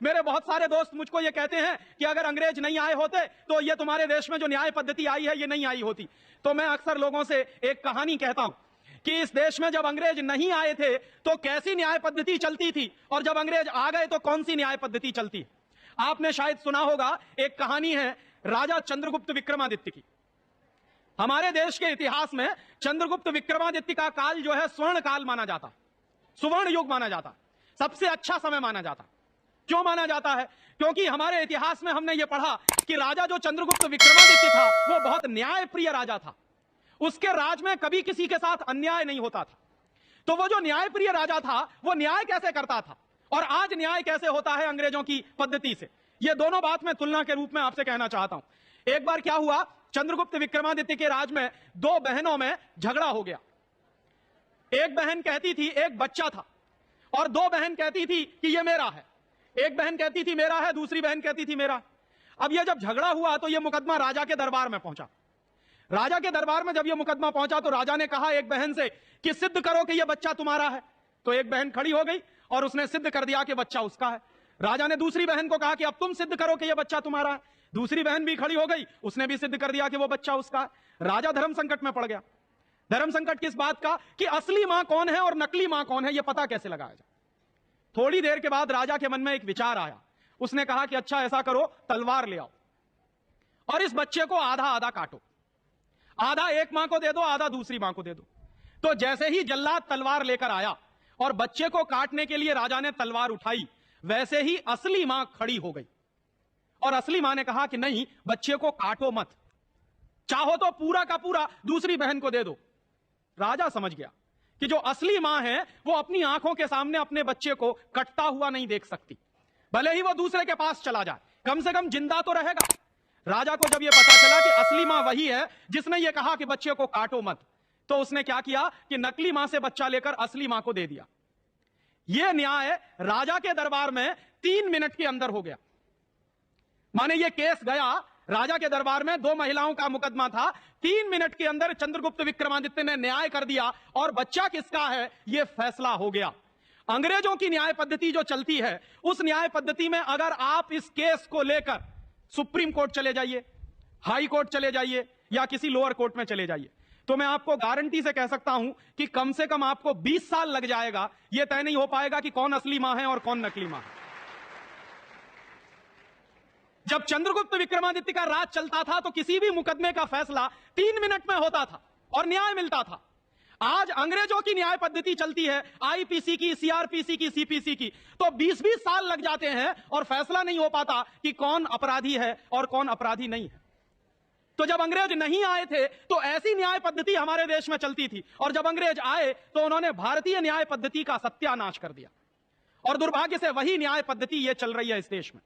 मेरे बहुत सारे दोस्त मुझको ये कहते हैं कि अगर अंग्रेज नहीं आए होते तो ये तुम्हारे देश में जो न्याय पद्धति आई है ये नहीं आई होती। तो मैं अक्सर लोगों से एक कहानी कहता हूं कि इस देश में जब अंग्रेज नहीं आए थे तो कैसी न्याय पद्धति चलती थी, और जब अंग्रेज आ गए तो कौन सी न्याय पद्धति चलती है। आपने शायद सुना होगा, एक कहानी है राजा चंद्रगुप्त विक्रमादित्य की। हमारे देश के इतिहास में चंद्रगुप्त विक्रमादित्य का काल जो है स्वर्ण काल माना जाता, सुवर्ण युग माना जाता, सबसे अच्छा समय माना जाता। क्यों माना जाता है? क्योंकि हमारे इतिहास में हमने यह पढ़ा कि राजा जो चंद्रगुप्त विक्रमादित्य था वो बहुत न्यायप्रिय राजा था। उसके राज में कभी किसी के साथ अन्याय नहीं होता था। तो वो जो न्यायप्रिय राजा था वो न्याय कैसे करता था और आज न्याय कैसे होता है अंग्रेजों की पद्धति से, ये दोनों बात मैं तुलना के रूप में आपसे कहना चाहता हूं। एक बार क्या हुआ, चंद्रगुप्त विक्रमादित्य के राज में दो बहनों में झगड़ा हो गया। एक बहन कहती थी, एक बच्चा था और दो बहन कहती थी कि ये मेरा है। एक बहन कहती थी मेरा है, दूसरी बहन कहती थी मेरा। अब यह जब झगड़ा हुआ तो यह मुकदमा राजा के दरबार में पहुंचा। राजा के दरबार में जब यह मुकदमा पहुंचा तो राजा ने कहा एक बहन से कि सिद्ध करो कि यह बच्चा तुम्हारा है। तो एक बहन खड़ी हो गई और उसने सिद्ध कर दिया कि बच्चा उसका है। राजा ने दूसरी बहन को कहा कि अब तुम सिद्ध करो कि यह बच्चा तुम्हारा है। दूसरी बहन भी खड़ी हो गई, उसने भी सिद्ध कर दिया कि वो बच्चा उसका है। राजा धर्म संकट में पड़ गया। धर्म संकट किस बात का कि असली मां कौन है और नकली मां कौन है यह पता कैसे लगाया जाए। थोड़ी देर के बाद राजा के मन में एक विचार आया। उसने कहा कि अच्छा ऐसा करो, तलवार ले आओ और इस बच्चे को आधा आधा काटो, आधा एक मां को दे दो, आधा दूसरी मां को दे दो। तो जैसे ही जल्लाद तलवार लेकर आया और बच्चे को काटने के लिए राजा ने तलवार उठाई, वैसे ही असली मां खड़ी हो गई और असली मां ने कहा कि नहीं, बच्चे को काटो मत, चाहो तो पूरा का पूरा दूसरी बहन को दे दो। राजा समझ गया कि जो असली मां है वो अपनी आंखों के सामने अपने बच्चे को कटता हुआ नहीं देख सकती, भले ही वो दूसरे के पास चला जाए, कम से कम जिंदा तो रहेगा। राजा को जब यह पता चला कि असली मां वही है जिसने यह कहा कि बच्चे को काटो मत, तो उसने क्या किया कि नकली मां से बच्चा लेकर असली मां को दे दिया। यह न्याय राजा के दरबार में 3 मिनट के अंदर हो गया। माने यह केस गया राजा के दरबार में, 2 महिलाओं का मुकदमा था। 3 मिनट के अंदर चंद्रगुप्त विक्रमादित्य ने न्याय कर दिया और बच्चा किसका है यह फैसला हो गया। अंग्रेजों की न्याय पद्धति जो चलती है उस न्याय पद्धति में अगर आप इस केस को लेकर सुप्रीम कोर्ट चले जाइए, हाई कोर्ट चले जाइए या किसी लोअर कोर्ट में चले जाइए, तो मैं आपको गारंटी से कह सकता हूं कि कम से कम आपको 20 साल लग जाएगा। यह तय नहीं हो पाएगा कि कौन असली मां है और कौन नकली मां है। जब चंद्रगुप्त विक्रमादित्य का राज चलता था तो किसी भी मुकदमे का फैसला 3 मिनट में होता था और न्याय मिलता था। आज अंग्रेजों की न्याय पद्धति चलती है, आईपीसी की, सीआरपीसी की, सीपीसी की, तो 20-20 साल लग जाते हैं और फैसला नहीं हो पाता कि कौन अपराधी है और कौन अपराधी नहीं है। तो जब अंग्रेज नहीं आए थे तो ऐसी न्याय पद्धति हमारे देश में चलती थी, और जब अंग्रेज आए तो उन्होंने भारतीय न्याय पद्धति का सत्यानाश कर दिया और दुर्भाग्य से वही न्याय पद्धति ये चल रही है इस देश में।